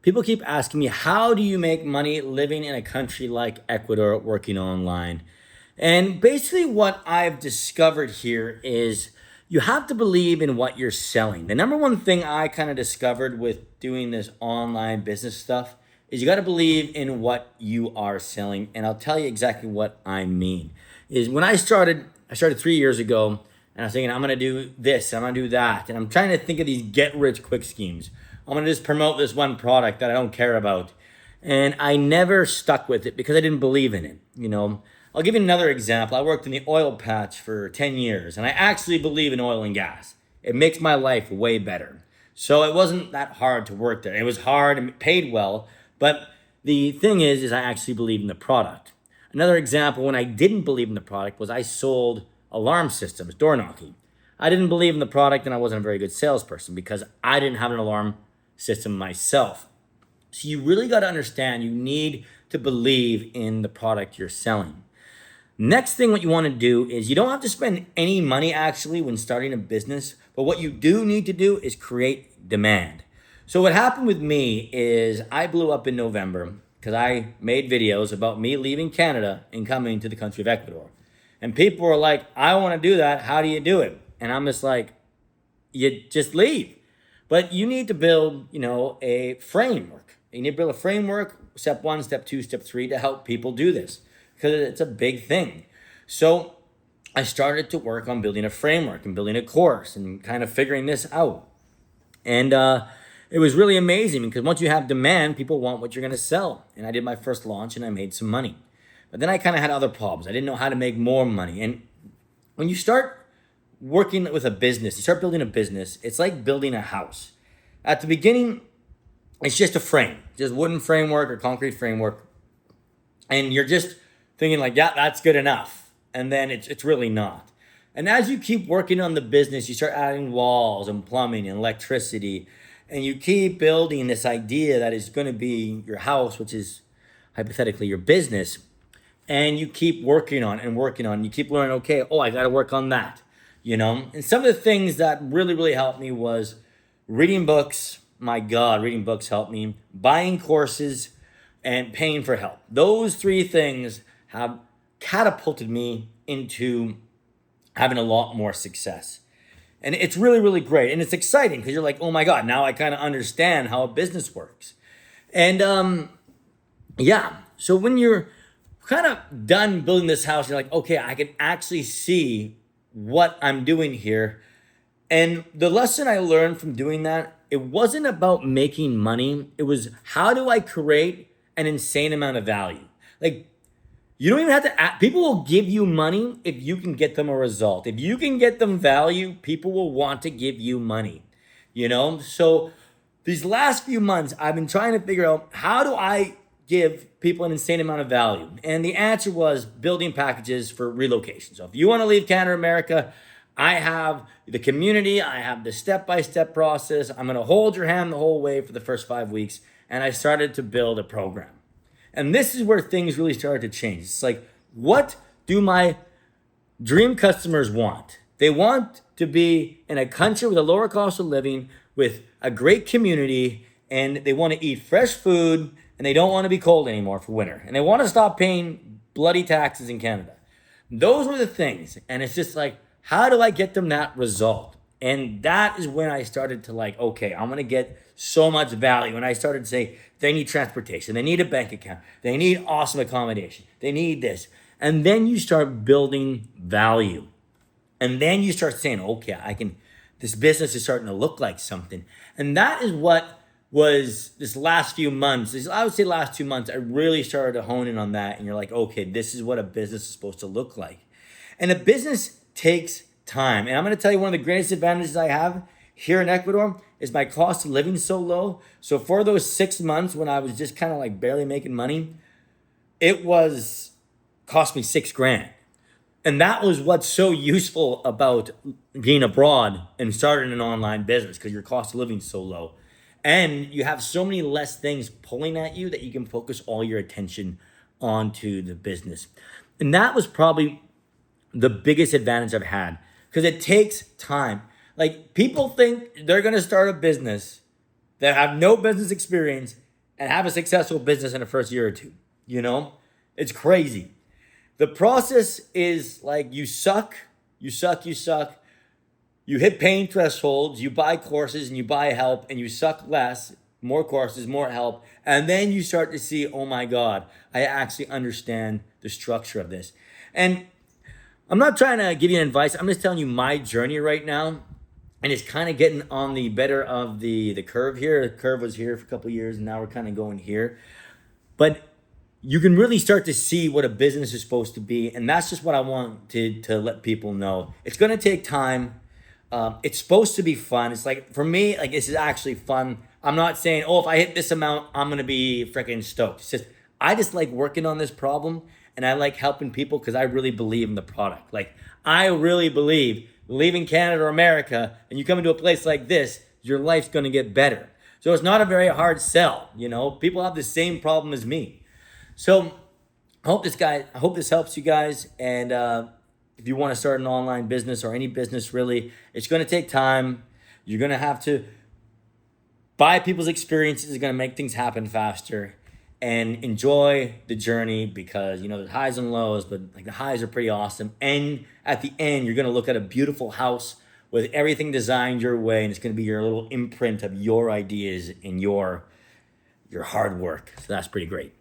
People keep asking me, how do you make money living in a country like Ecuador working online? And basically, what I've discovered here is you have to believe in what you're selling. The number one thing I kind of discovered with doing this online business stuff is you got to believe in what you are selling. And I'll tell you exactly what I mean. Is when I started 3 years ago, and I was thinking, I'm going to do this, I'm going to do that. And I'm trying to think of these get rich quick schemes. I'm going to just promote this one product that I don't care about. And I never stuck with it because I didn't believe in it. I'll give you another example. I worked in the oil patch for 10 years, and I actually believe in oil and gas. It makes my life way better. So it wasn't that hard to work there. It was hard and paid well, but the thing is I actually believe in the product. Another example, when I didn't believe in the product, was I sold alarm systems, door knocking. I didn't believe in the product, and I wasn't a very good salesperson because I didn't have an alarm system myself. So you really got to understand you need to believe in the product you're selling. Next thing, what you want to do is you don't have to spend any money actually when starting a business, but what you do need to do is create demand. So what happened with me is I blew up in November because I made videos about me leaving Canada and coming to the country of Ecuador. And people were like, I want to do that. How do you do it? And I'm just like, you just leave. But you need to build, a framework. You need to build a framework, step one, step two, step three, to help people do this because it's a big thing. So I started to work on building a framework and building a course and kind of figuring this out. And it was really amazing because once you have demand, people want what you're going to sell. And I did my first launch and I made some money. But then I kind of had other problems. I didn't know how to make more money. And when you start working with a business, you start building a business, it's like building a house. At the beginning, it's just a frame, just wooden framework or concrete framework. And you're just thinking like, yeah, that's good enough. And then it's really not. And as you keep working on the business, you start adding walls and plumbing and electricity. And you keep building this idea that is going to be your house, which is hypothetically your business. And you keep working on and working on. You keep learning, okay, I got to work on that. And some of the things that really, really helped me was reading books. My God, reading books helped me. Buying courses and paying for help. Those three things have catapulted me into having a lot more success. And it's really, really great. And it's exciting because you're like, oh my God, now I kind of understand how a business works. And so when you're kind of done building this house, you're like, okay, I can actually see what I'm doing here. And the lesson I learned from doing that, it wasn't about making money. It was, how do I create an insane amount of value? Like, you don't even have to people will give you money if you can get them a result. If you can get them value, people will want to give you money. So these last few months, I've been trying to figure out, how do I give people an insane amount of value? And the answer was building packages for relocation. So if you want to leave Canada or America, I have the community, I have the step-by-step process. I'm going to hold your hand the whole way for the first 5 weeks. And I started to build a program. And this is where things really started to change. It's like, what do my dream customers want? They want to be in a country with a lower cost of living, with a great community, and they want to eat fresh food, and they don't want to be cold anymore for winter. And they want to stop paying bloody taxes in Canada. Those were the things. And it's just like, how do I get them that result? And that is when I started to like, okay, I'm going to get so much value. And I started to say, they need transportation. They need a bank account. They need awesome accommodation. They need this. And then you start building value. And then you start saying, okay, this business is starting to look like something. And that is what was this last few months. I would say last 2 months, I really started to hone in on that. And you're like, okay, this is what a business is supposed to look like. And a business takes time. And I'm going to tell you, one of the greatest advantages I have here in Ecuador is my cost of living so low. So for those 6 months when I was just kind of like barely making money, it was cost me $6,000. And that was what's so useful about being abroad and starting an online business, because your cost of living is so low. And you have so many less things pulling at you that you can focus all your attention onto the business. And that was probably the biggest advantage I've had, because it takes time. Like, people think they're going to start a business that have no business experience and have a successful business in the first year or two. You know, it's crazy. The process is like you suck. You hit pain thresholds, you buy courses and you buy help, and you suck less, more courses, more help. And then you start to see, oh my God, I actually understand the structure of this. And I'm not trying to give you advice. I'm just telling you my journey right now. And it's kind of getting on the better of the curve here. The curve was here for a couple of years, and now we're kind of going here. But you can really start to see what a business is supposed to be. And that's just what I want to let people know. It's going to take time. It's supposed to be fun. It's like, for me, like, this is actually fun. I'm not saying, oh, if I hit this amount, I'm going to be freaking stoked. It's just, I just like working on this problem, and I like helping people because I really believe in the product. Like, I really believe leaving Canada or America and you come into a place like this, your life's going to get better. So it's not a very hard sell. You know, people have the same problem as me. So I hope this helps you guys. And if you want to start an online business or any business, really, it's going to take time. You're going to have to buy people's experiences. Is going to make things happen faster, and enjoy the journey, because, you know, there's highs and lows, but like the highs are pretty awesome. And at the end, you're going to look at a beautiful house with everything designed your way, and it's going to be your little imprint of your ideas and your hard work. So that's pretty great.